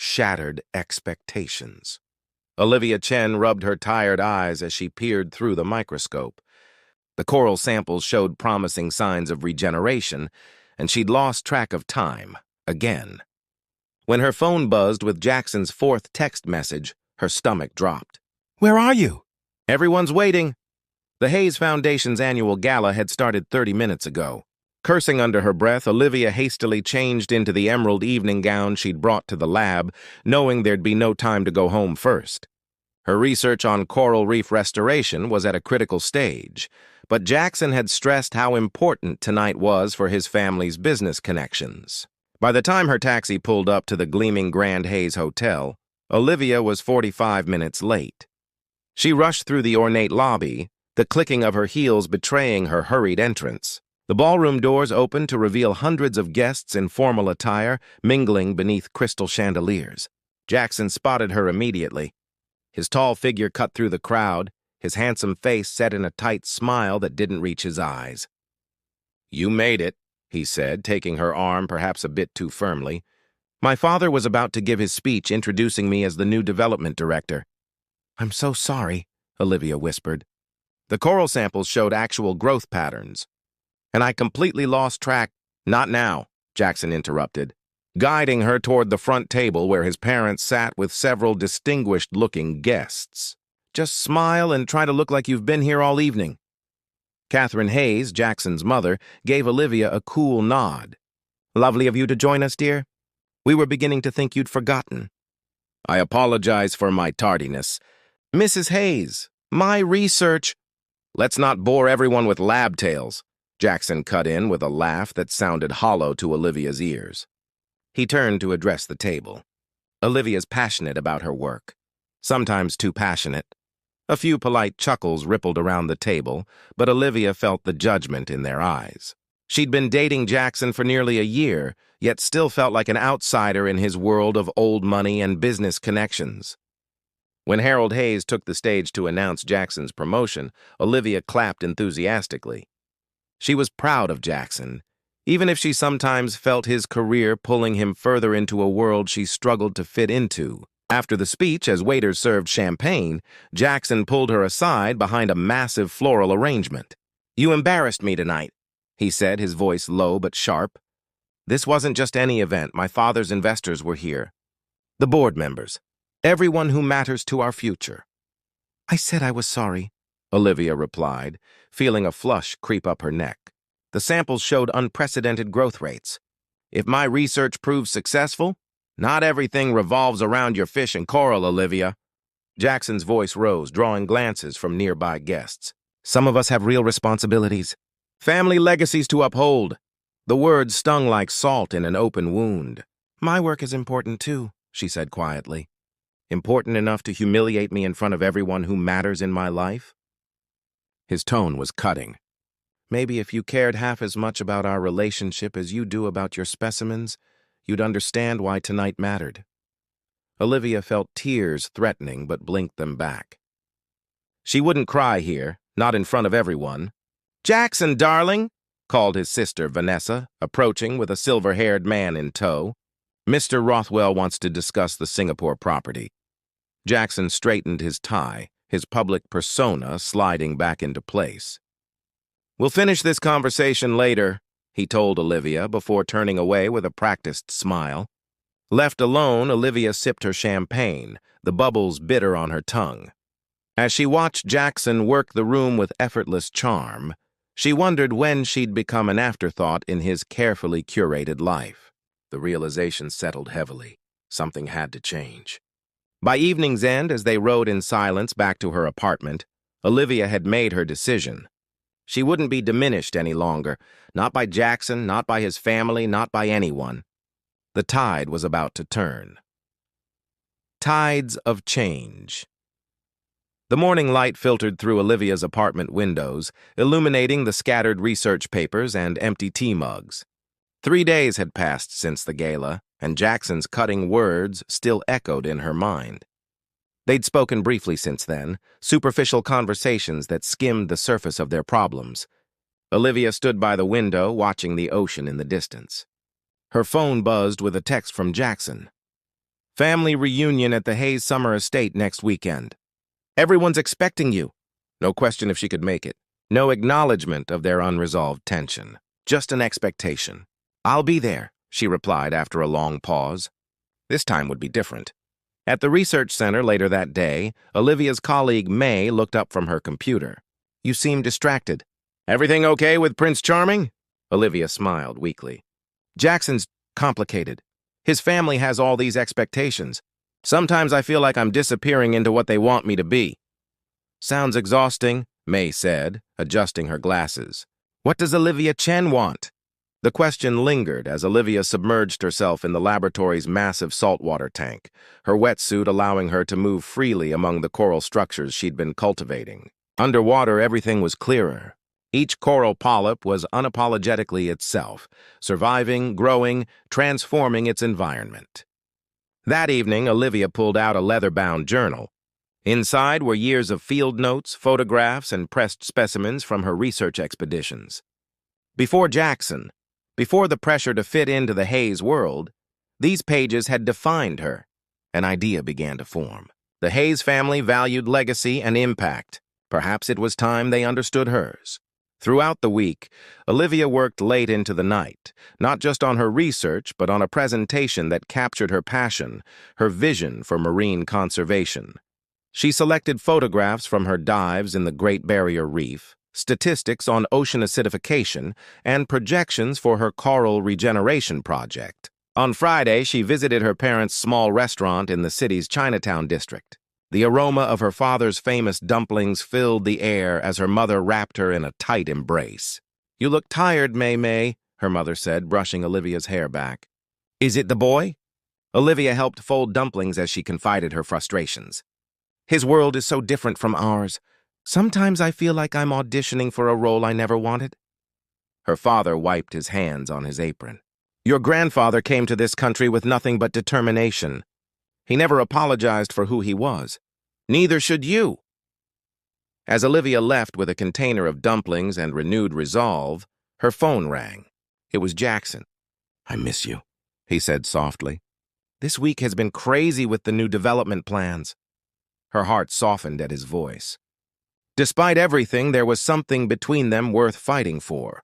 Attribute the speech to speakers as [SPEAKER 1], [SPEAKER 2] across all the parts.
[SPEAKER 1] shattered expectations. Olivia Chen rubbed her tired eyes as she peered through the microscope. The coral samples showed promising signs of regeneration, and she'd lost track of time, again. When her phone buzzed with Jackson's fourth text message, her stomach dropped. "Where are you?" "Everyone's waiting." The Hayes Foundation's annual gala had started 30 minutes ago. Cursing under her breath, Olivia hastily changed into the emerald evening gown she'd brought to the lab, knowing there'd be no time to go home first. Her research on coral reef restoration was at a critical stage, but Jackson had stressed how important tonight was for his family's business connections. By the time her taxi pulled up to the gleaming Grand Hayes Hotel, Olivia was 45 minutes late. She rushed through the ornate lobby, the clicking of her heels betraying her hurried entrance. The ballroom doors opened to reveal hundreds of guests in formal attire, mingling beneath crystal chandeliers. Jackson spotted her immediately. His tall figure cut through the crowd, his handsome face set in a tight smile that didn't reach his eyes. "You made it," he said, taking her arm perhaps a bit too firmly. "My father was about to give his speech introducing me as the new development director." "I'm so sorry," Olivia whispered. The coral samples showed actual growth patterns. "And I completely lost track." "Not now," Jackson interrupted, guiding her toward the front table where his parents sat with several distinguished-looking guests. "Just smile and try to look like you've been here all evening." Catherine Hayes, Jackson's mother, gave Olivia a cool nod. "Lovely of you to join us, dear. We were beginning to think you'd forgotten." "I apologize for my tardiness." "Mrs. Hayes, my research—" "Let's not bore everyone with lab tales," Jackson cut in with a laugh that sounded hollow to Olivia's ears. He turned to address the table. Olivia's passionate about her work, sometimes too passionate. A few polite chuckles rippled around the table, but Olivia felt the judgment in their eyes. She'd been dating Jackson for nearly a year, yet still felt like an outsider in his world of old money and business connections. When Harold Hayes took the stage to announce Jackson's promotion, Olivia clapped enthusiastically. She was proud of Jackson, even if she sometimes felt his career pulling him further into a world she struggled to fit into. After the speech, as waiters served champagne, Jackson pulled her aside behind a massive floral arrangement. "You embarrassed me tonight," he said, his voice low but sharp. "This wasn't just any event. My father's investors were here. The board members. Everyone who matters to our future." "I said I was sorry," Olivia replied, feeling a flush creep up her neck. The samples showed unprecedented growth rates. "If my research proves successful, not everything revolves around your fish and coral, Olivia." Jackson's voice rose, drawing glances from nearby guests. "Some of us have real responsibilities. Family legacies to uphold." The words stung like salt in an open wound. "My work is important too," she said quietly. "Important enough to humiliate me in front of everyone who matters in my life?" His tone was cutting. "Maybe if you cared half as much about our relationship as you do about your specimens, you'd understand why tonight mattered." Olivia felt tears threatening but blinked them back. She wouldn't cry here, not in front of everyone. "Jackson, darling," called his sister Vanessa, approaching with a silver-haired man in tow. "Mr. Rothwell wants to discuss the Singapore property." Jackson straightened his tie, his public persona sliding back into place. "We'll finish this conversation later," he told Olivia before turning away with a practiced smile. Left alone, Olivia sipped her champagne, the bubbles bitter on her tongue. As she watched Jackson work the room with effortless charm, she wondered when she'd become an afterthought in his carefully curated life. The realization settled heavily. Something had to change. By evening's end, as they rode in silence back to her apartment, Olivia had made her decision. She wouldn't be diminished any longer, not by Jackson, not by his family, not by anyone. The tide was about to turn. Tides of change. The morning light filtered through Olivia's apartment windows, illuminating the scattered research papers and empty tea mugs. 3 days had passed since the gala, and Jackson's cutting words still echoed in her mind. They'd spoken briefly since then, superficial conversations that skimmed the surface of their problems. Olivia stood by the window, watching the ocean in the distance. Her phone buzzed with a text from Jackson. Family reunion at the Hayes Summer Estate next weekend. Everyone's expecting you. No question if she could make it. No acknowledgement of their unresolved tension. Just an expectation. I'll be there, she replied after a long pause. This time would be different. At the research center later that day, Olivia's colleague May looked up from her computer. You seem distracted. Everything okay with Prince Charming? Olivia smiled weakly. Jackson's complicated. His family has all these expectations. Sometimes I feel like I'm disappearing into what they want me to be. Sounds exhausting, May said, adjusting her glasses. What does Olivia Chen want? The question lingered as Olivia submerged herself in the laboratory's massive saltwater tank, her wetsuit allowing her to move freely among the coral structures she'd been cultivating. Underwater, everything was clearer. Each coral polyp was unapologetically itself, surviving, growing, transforming its environment. That evening, Olivia pulled out a leather-bound journal. Inside were years of field notes, photographs, and pressed specimens from her research expeditions. Before Jackson, before the pressure to fit into the Hayes world, these pages had defined her. An idea began to form. The Hayes family valued legacy and impact. Perhaps it was time they understood hers. Throughout the week, Olivia worked late into the night, not just on her research, but on a presentation that captured her passion, her vision for marine conservation. She selected photographs from her dives in the Great Barrier Reef, statistics on ocean acidification, and projections for her coral regeneration project. On Friday, she visited her parents' small restaurant in the city's Chinatown district. The aroma of her father's famous dumplings filled the air as her mother wrapped her in a tight embrace. You look tired, May, her mother said, brushing Olivia's hair back. Is it the boy? Olivia helped fold dumplings as she confided her frustrations. His world is so different from ours. Sometimes I feel like I'm auditioning for a role I never wanted. Her father wiped his hands on his apron. Your grandfather came to this country with nothing but determination. He never apologized for who he was. Neither should you. As Olivia left with a container of dumplings and renewed resolve, her phone rang. It was Jackson. I miss you, he said softly. This week has been crazy with the new development plans. Her heart softened at his voice. Despite everything, there was something between them worth fighting for.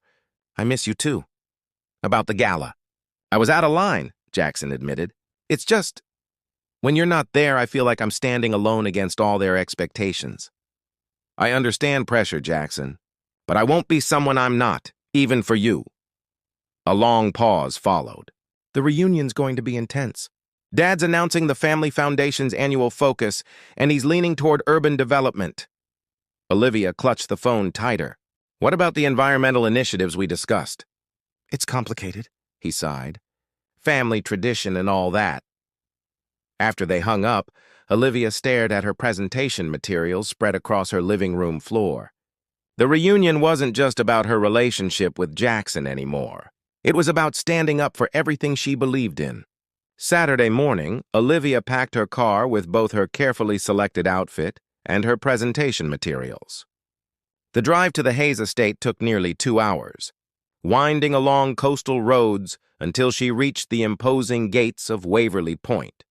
[SPEAKER 1] I miss you too. About the gala. I was out of line, Jackson admitted. It's just, when you're not there, I feel like I'm standing alone against all their expectations. I understand pressure, Jackson, but I won't be someone I'm not, even for you. A long pause followed. The reunion's going to be intense. Dad's announcing the Family Foundation's annual focus, and he's leaning toward urban development. Olivia clutched the phone tighter. What about the environmental initiatives we discussed? It's complicated, he sighed. Family tradition and all that. After they hung up, Olivia stared at her presentation materials spread across her living room floor. The reunion wasn't just about her relationship with Jackson anymore. It was about standing up for everything she believed in. Saturday morning, Olivia packed her car with both her carefully selected outfit and her presentation materials. The drive to the Hayes estate took nearly 2 hours, winding along coastal roads until she reached the imposing gates of Waverly Point.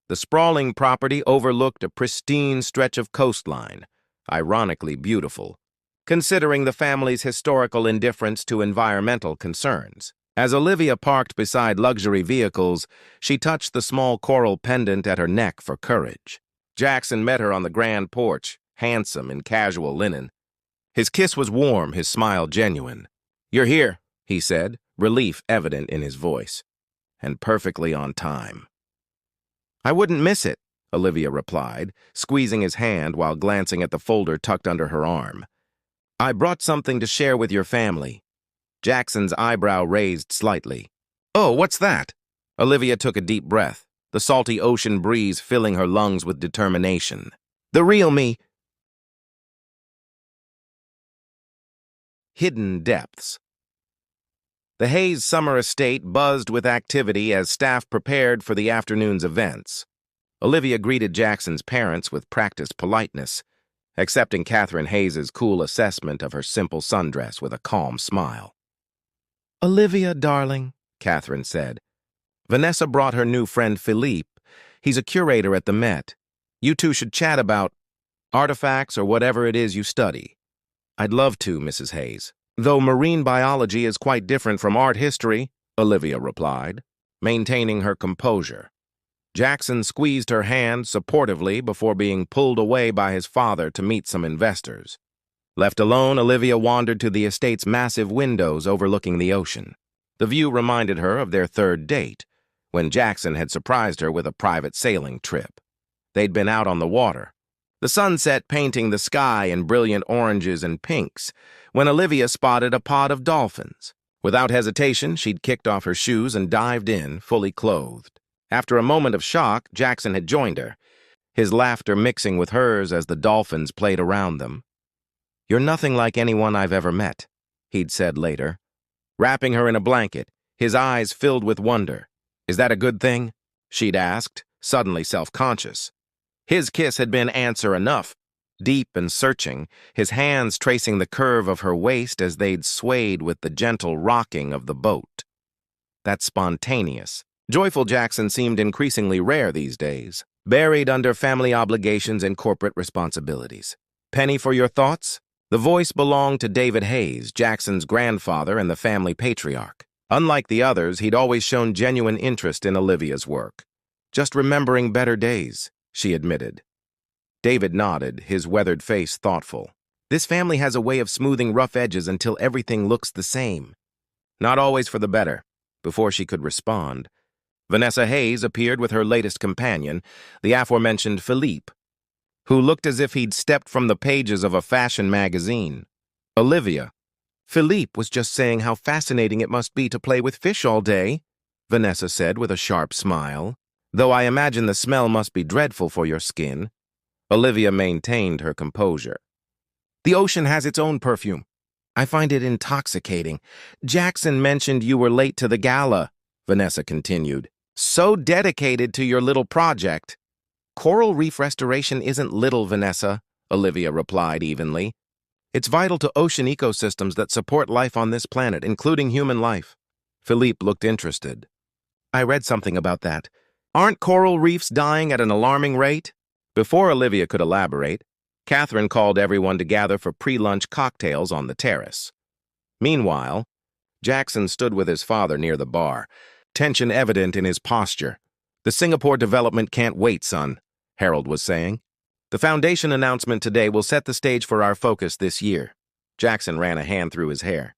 [SPEAKER 1] The sprawling property overlooked a pristine stretch of coastline, ironically beautiful, considering the family's historical indifference to environmental concerns. As Olivia parked beside luxury vehicles, she touched the small coral pendant at her neck for courage. Jackson met her on the grand porch, handsome in casual linen. His kiss was warm, his smile genuine. You're here, he said, relief evident in his voice. And perfectly on time. I wouldn't miss it, Olivia replied, squeezing his hand while glancing at the folder tucked under her arm. I brought something to share with your family. Jackson's eyebrow raised slightly. Oh, what's that? Olivia took a deep breath, the salty ocean breeze filling her lungs with determination. The real me. Hidden depths. The Hayes Summer Estate buzzed with activity as staff prepared for the afternoon's events. Olivia greeted Jackson's parents with practiced politeness, accepting Catherine Hayes's cool assessment of her simple sundress with a calm smile. Olivia, darling, Catherine said. Vanessa brought her new friend Philippe, He's a curator at the Met. You two should chat about artifacts or whatever it is you study. I'd love to, Mrs. Hayes. Though marine biology is quite different from art history, Olivia replied, maintaining her composure. Jackson squeezed her hand supportively before being pulled away by his father to meet some investors. Left alone, Olivia wandered to the estate's massive windows overlooking the ocean. The view reminded her of their third date, when Jackson had surprised her with a private sailing trip. They'd been out on the water, the sunset painting the sky in brilliant oranges and pinks, when Olivia spotted a pod of dolphins. Without hesitation, she'd kicked off her shoes and dived in, fully clothed. After a moment of shock, Jackson had joined her, his laughter mixing with hers as the dolphins played around them. "You're nothing like anyone I've ever met," he'd said later, wrapping her in a blanket, his eyes filled with wonder. "Is that a good thing?" she'd asked, suddenly self-conscious. His kiss had been answer enough, deep and searching, his hands tracing the curve of her waist as they'd swayed with the gentle rocking of the boat. That spontaneous, joyful Jackson seemed increasingly rare these days, buried under family obligations and corporate responsibilities. "Penny for your thoughts?" The voice belonged to David Hayes, Jackson's grandfather and the family patriarch. Unlike the others, he'd always shown genuine interest in Olivia's work. "Just remembering better days," she admitted. David nodded, his weathered face thoughtful. "This family has a way of smoothing rough edges until everything looks the same." Not always for the better. Before she could respond, Vanessa Hayes appeared with her latest companion, the aforementioned Philippe, who looked as if he'd stepped from the pages of a fashion magazine. "Olivia, Philippe was just saying how fascinating it must be to play with fish all day," Vanessa said with a sharp smile. "Though I imagine the smell must be dreadful for your skin." Olivia maintained her composure. "The ocean has its own perfume. I find it intoxicating. Jackson mentioned you were late to the gala," Vanessa continued. "So dedicated to your little project." "Coral reef restoration isn't little, Vanessa," Olivia replied evenly. "It's vital to ocean ecosystems that support life on this planet, including human life." Philippe looked interested. "I read something about that. Aren't coral reefs dying at an alarming rate?" Before Olivia could elaborate, Catherine called everyone to gather for pre-lunch cocktails on the terrace. Meanwhile, Jackson stood with his father near the bar, tension evident in his posture. "The Singapore development can't wait, son," Harold was saying. "The foundation announcement today will set the stage for our focus this year." Jackson ran a hand through his hair.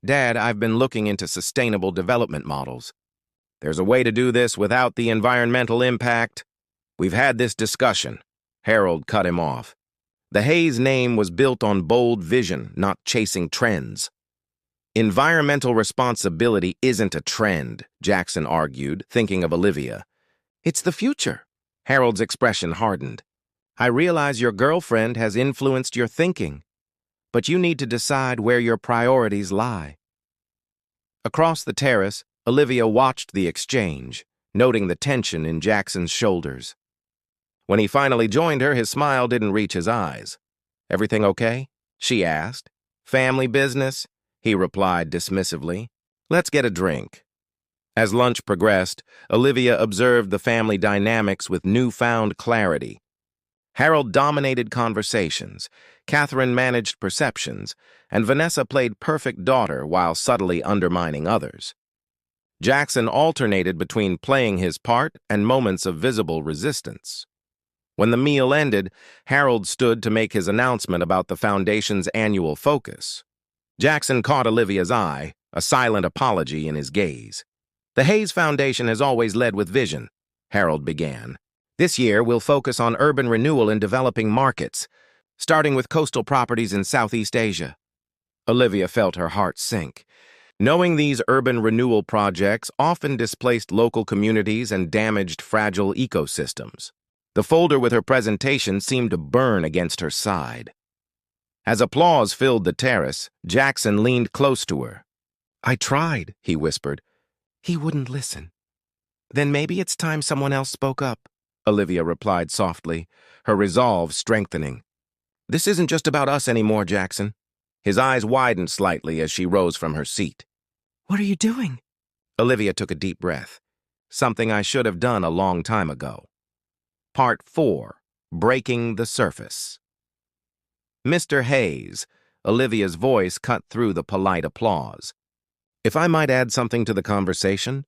[SPEAKER 1] "Dad, I've been looking into sustainable development models. There's a way to do this without the environmental impact." "We've had this discussion," Harold cut him off. The Hayes name was built on bold vision, not chasing trends. "Environmental responsibility isn't a trend," Jackson argued, thinking of Olivia. "It's the future." Harold's expression hardened. "I realize your girlfriend has influenced your thinking, but you need to decide where your priorities lie." Across the terrace, Olivia watched the exchange, noting the tension in Jackson's shoulders. When he finally joined her, his smile didn't reach his eyes. "Everything okay?" she asked. "Family business?" he replied dismissively. "Let's get a drink." As lunch progressed, Olivia observed the family dynamics with newfound clarity. Harold dominated conversations, Catherine managed perceptions, and Vanessa played perfect daughter while subtly undermining others. Jackson alternated between playing his part and moments of visible resistance. When the meal ended, Harold stood to make his announcement about the Foundation's annual focus. Jackson caught Olivia's eye, a silent apology in his gaze. "The Hayes Foundation has always led with vision," Harold began. "This year, we'll focus on urban renewal in developing markets, starting with coastal properties in Southeast Asia." Olivia felt her heart sink. Knowing these urban renewal projects often displaced local communities and damaged fragile ecosystems. The folder with her presentation seemed to burn against her side. As applause filled the terrace, Jackson leaned close to her. "I tried," he whispered. "He wouldn't listen." "Then maybe it's time someone else spoke up," Olivia replied softly, her resolve strengthening. "This isn't just about us anymore, Jackson." His eyes widened slightly as she rose from her seat. "What are you doing?" Olivia took a deep breath. "Something I should have done a long time ago." Part 4. Breaking the Surface. Mr. Hayes, Olivia's voice cut through the polite applause. If I might add something to the conversation?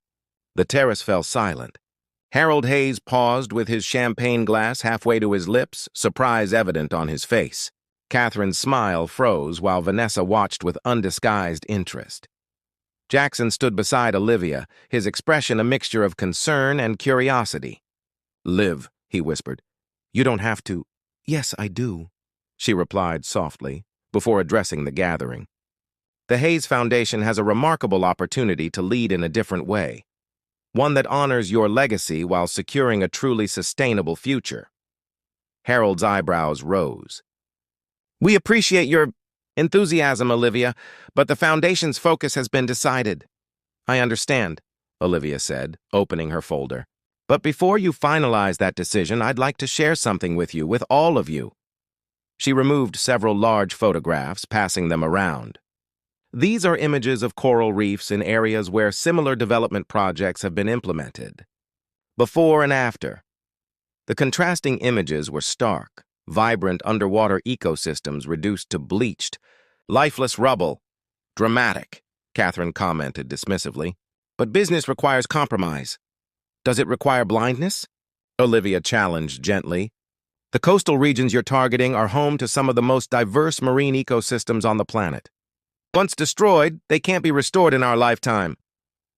[SPEAKER 1] The terrace fell silent. Harold Hayes paused with his champagne glass halfway to his lips, surprise evident on his face. Catherine's smile froze while Vanessa watched with undisguised interest. Jackson stood beside Olivia, his expression a mixture of concern and curiosity. "Liv," he whispered. "You don't have to." "Yes, I do," she replied softly, before addressing the gathering. The Hayes Foundation has a remarkable opportunity to lead in a different way, one that honors your legacy while securing a truly sustainable future. Harold's eyebrows rose. "We appreciate your enthusiasm, Olivia, but the Foundation's focus has been decided." "I understand," Olivia said, opening her folder. "But before you finalize that decision, I'd like to share something with you, with all of you." She removed several large photographs, passing them around. These are images of coral reefs in areas where similar development projects have been implemented. Before and after. The contrasting images were stark, vibrant underwater ecosystems reduced to bleached, lifeless rubble. "Dramatic," Catherine commented dismissively. "But business requires compromise." "Does it require blindness?" Olivia challenged gently. "The coastal regions you're targeting are home to some of the most diverse marine ecosystems on the planet. Once destroyed, they can't be restored in our lifetime."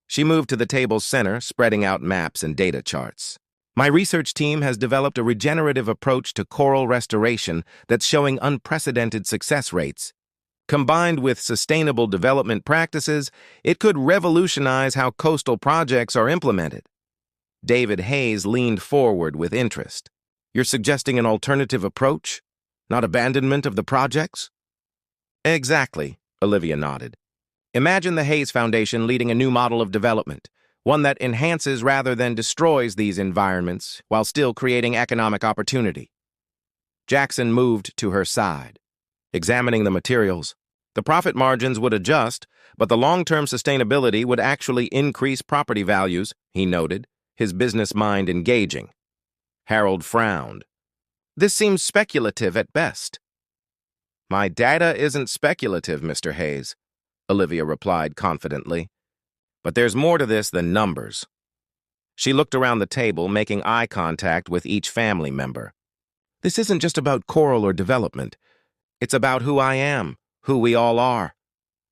[SPEAKER 1] She moved to the table's center, spreading out maps and data charts. "My research team has developed a regenerative approach to coral restoration that's showing unprecedented success rates. Combined with sustainable development practices, it could revolutionize how coastal projects are implemented." David Hayes leaned forward with interest. "You're suggesting an alternative approach? Not abandonment of the projects?" "Exactly," Olivia nodded. "Imagine the Hayes Foundation leading a new model of development, one that enhances rather than destroys these environments while still creating economic opportunity." Jackson moved to her side. "Examining the materials, the profit margins would adjust, but the long-term sustainability would actually increase property values," he noted, his business mind engaging. Harold frowned. "This seems speculative at best." "My data isn't speculative, Mr. Hayes," Olivia replied confidently. "But there's more to this than numbers." She looked around the table, making eye contact with each family member. "This isn't just about coral or development. It's about who I am, who we all are."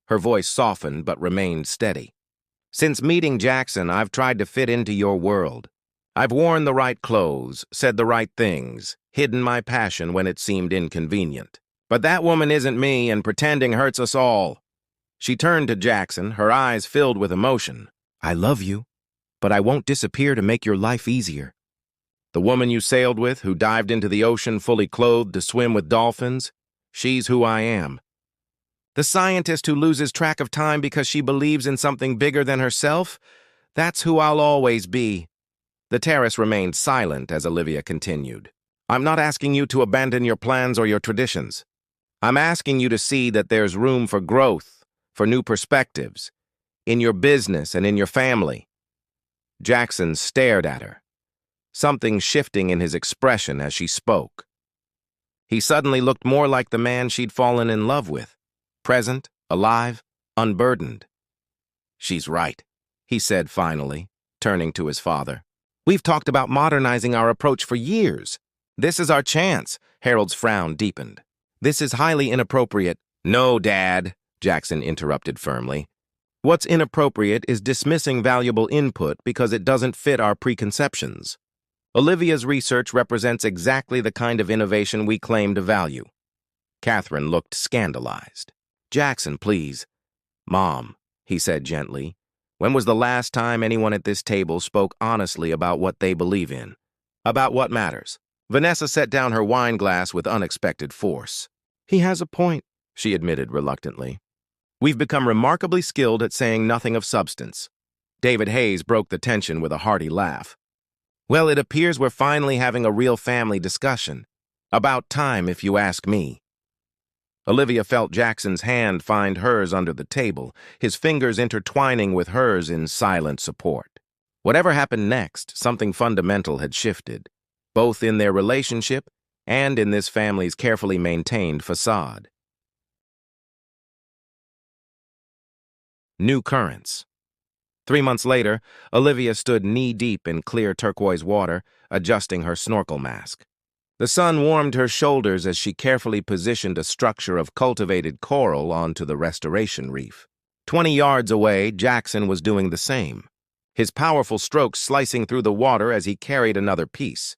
[SPEAKER 1] Her voice softened but remained steady. "Since meeting Jackson, I've tried to fit into your world. I've worn the right clothes, said the right things, hidden my passion when it seemed inconvenient. But that woman isn't me, and pretending hurts us all." She turned to Jackson, her eyes filled with emotion. "I love you, but I won't disappear to make your life easier." "The woman you sailed with, who dived into the ocean fully clothed to swim with dolphins, she's who I am." "The scientist who loses track of time because she believes in something bigger than herself, that's who I'll always be." The terrace remained silent as Olivia continued. "I'm not asking you to abandon your plans or your traditions. I'm asking you to see that there's room for growth, for new perspectives, in your business and in your family." Jackson stared at her, something shifting in his expression as she spoke. He suddenly looked more like the man she'd fallen in love with, present, alive, unburdened. "She's right," he said finally, turning to his father. "We've talked about modernizing our approach for years. This is our chance." Harold's frown deepened. "This is highly inappropriate." "No, Dad," Jackson interrupted firmly. "What's inappropriate is dismissing valuable input because it doesn't fit our preconceptions. Olivia's research represents exactly the kind of innovation we claim to value." Catherine looked scandalized. "Jackson, please." "Mom," he said gently, "when was the last time anyone at this table spoke honestly about what they believe in? About what matters?" Vanessa set down her wine glass with unexpected force. "He has a point," she admitted reluctantly. "We've become remarkably skilled at saying nothing of substance." David Hayes broke the tension with a hearty laugh. "Well, it appears we're finally having a real family discussion. About time, if you ask me." Olivia felt Jackson's hand find hers under the table, his fingers intertwining with hers in silent support. Whatever happened next, something fundamental had shifted. both in their relationship and in this family's carefully maintained facade. New currents. 3 months later, Olivia stood knee-deep in clear turquoise water, adjusting her snorkel mask. The sun warmed her shoulders as she carefully positioned a structure of cultivated coral onto the restoration reef. 20 yards away, Jackson was doing the same, his powerful strokes slicing through the water as he carried another piece.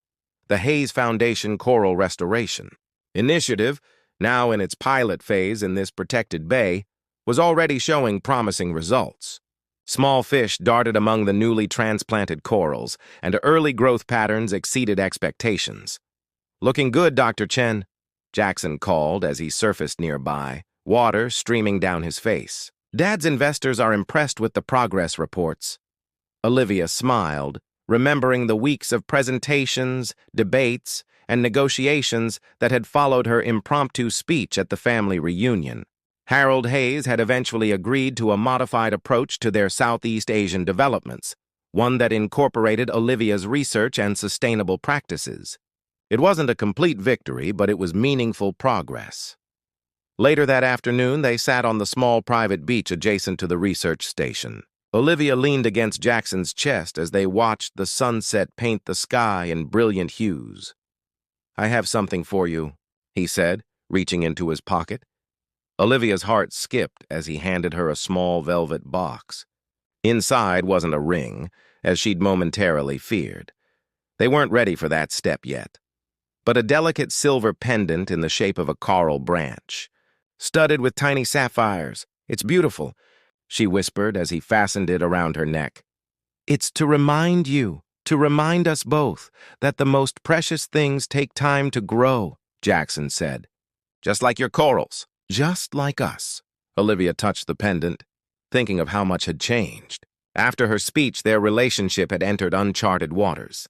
[SPEAKER 1] The Hayes Foundation Coral Restoration Initiative, now in its pilot phase in this protected bay, was already showing promising results. Small fish darted among the newly transplanted corals, and early growth patterns exceeded expectations. "Looking good, Dr. Chen," Jackson called as he surfaced nearby, water streaming down his face. "Dad's investors are impressed with the progress reports." Olivia smiled, remembering the weeks of presentations, debates, and negotiations that had followed her impromptu speech at the family reunion. Harold Hayes had eventually agreed to a modified approach to their Southeast Asian developments, one that incorporated Olivia's research and sustainable practices. It wasn't a complete victory, but it was meaningful progress. Later that afternoon, they sat on the small private beach adjacent to the research station. Olivia leaned against Jackson's chest as they watched the sunset paint the sky in brilliant hues. "I have something for you," he said, reaching into his pocket. Olivia's heart skipped as he handed her a small velvet box. Inside wasn't a ring, as she'd momentarily feared. They weren't ready for that step yet, but a delicate silver pendant in the shape of a coral branch, studded with tiny sapphires. "It's beautiful," she whispered as he fastened it around her neck. "It's to remind you, to remind us both, that the most precious things take time to grow," Jackson said. "Just like your corals." "Just like us." Olivia touched the pendant, thinking of how much had changed. After her speech, their relationship had entered uncharted waters.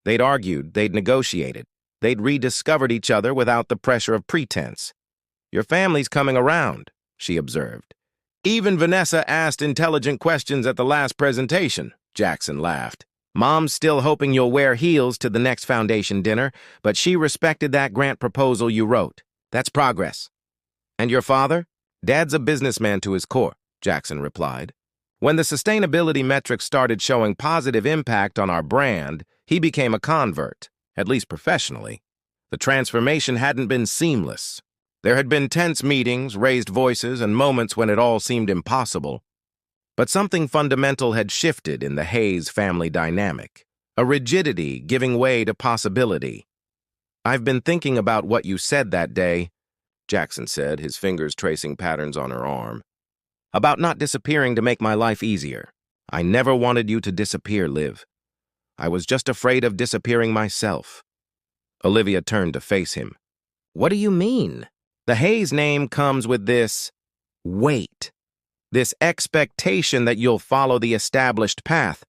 [SPEAKER 1] They'd argued, they'd negotiated, they'd rediscovered each other without the pressure of pretense. "Your family's coming around," she observed. "Even Vanessa asked intelligent questions at the last presentation," Jackson laughed. "Mom's still hoping you'll wear heels to the next foundation dinner, but she respected that grant proposal you wrote. That's progress." "And your father?" "Dad's a businessman to his core," Jackson replied. "When the sustainability metrics started showing positive impact on our brand, he became a convert, at least professionally. The transformation hadn't been seamless. There had been tense meetings, raised voices, and moments when it all seemed impossible. But something fundamental had shifted in the Hayes family dynamic, a rigidity giving way to possibility. "I've been thinking about what you said that day," Jackson said, his fingers tracing patterns on her arm. "About not disappearing to make my life easier. I never wanted you to disappear, Liv. I was just afraid of disappearing myself." Olivia turned to face him. "What do you mean?" "The Hayes name comes with this weight, this expectation that you'll follow the established path.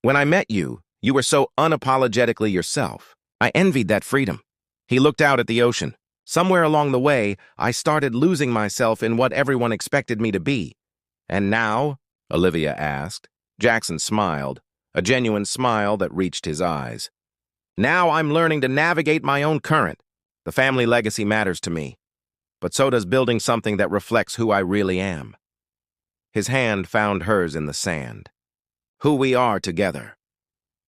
[SPEAKER 1] When I met you, you were so unapologetically yourself. I envied that freedom." He looked out at the ocean. "Somewhere along the way, I started losing myself in what everyone expected me to be." "And now?" Olivia asked. Jackson smiled, a genuine smile that reached his eyes. "Now I'm learning to navigate my own current. The family legacy matters to me, but so does building something that reflects who I really am." His hand found hers in the sand. "Who we are together."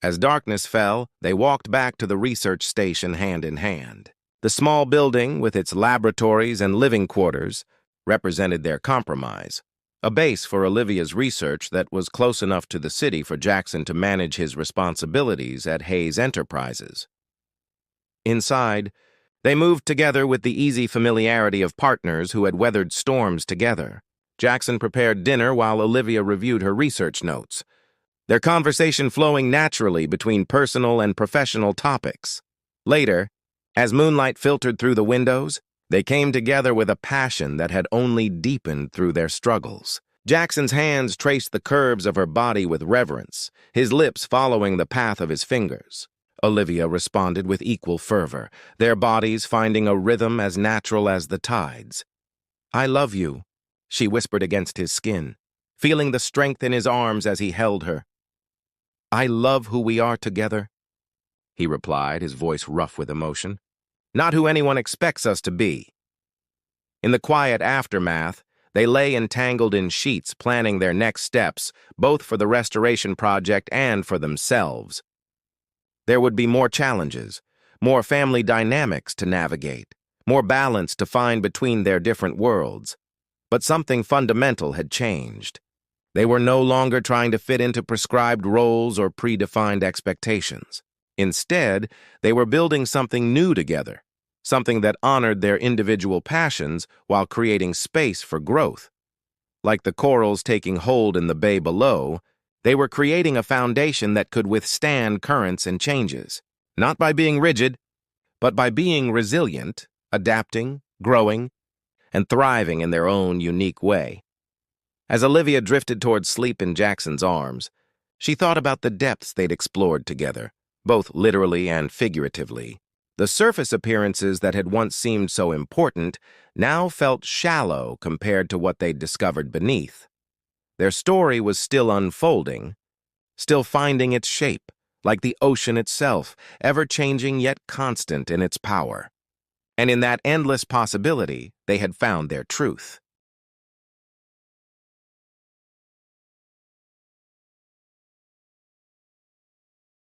[SPEAKER 1] As darkness fell, they walked back to the research station hand in hand. The small building, with its laboratories and living quarters, represented their compromise, a base for Olivia's research that was close enough to the city for Jackson to manage his responsibilities at Hayes Enterprises. Inside, they moved together with the easy familiarity of partners who had weathered storms together. Jackson prepared dinner while Olivia reviewed her research notes, their conversation flowing naturally between personal and professional topics. Later, as moonlight filtered through the windows, they came together with a passion that had only deepened through their struggles. Jackson's hands traced the curves of her body with reverence, his lips following the path of his fingers. Olivia responded with equal fervor, their bodies finding a rhythm as natural as the tides. "I love you," she whispered against his skin, feeling the strength in his arms as he held her. "I love who we are together." he replied, his voice rough with emotion. Not who anyone expects us to be. In the quiet aftermath, they lay entangled in sheets, planning their next steps, both for the restoration project and for themselves. There would be more challenges, more family dynamics to navigate, more balance to find between their different worlds. But something fundamental had changed. They were no longer trying to fit into prescribed roles or predefined expectations. Instead, they were building something new together, something that honored their individual passions while creating space for growth. Like the corals taking hold in the bay below, they were creating a foundation that could withstand currents and changes, not by being rigid, but by being resilient, adapting, growing, and thriving in their own unique way. As Olivia drifted toward sleep in Jackson's arms, she thought about the depths they'd explored together, both literally and figuratively. The surface appearances that had once seemed so important now felt shallow compared to what they'd discovered beneath. Their story was still unfolding, still finding its shape, like the ocean itself, ever-changing yet constant in its power. And in that endless possibility, they had found their truth.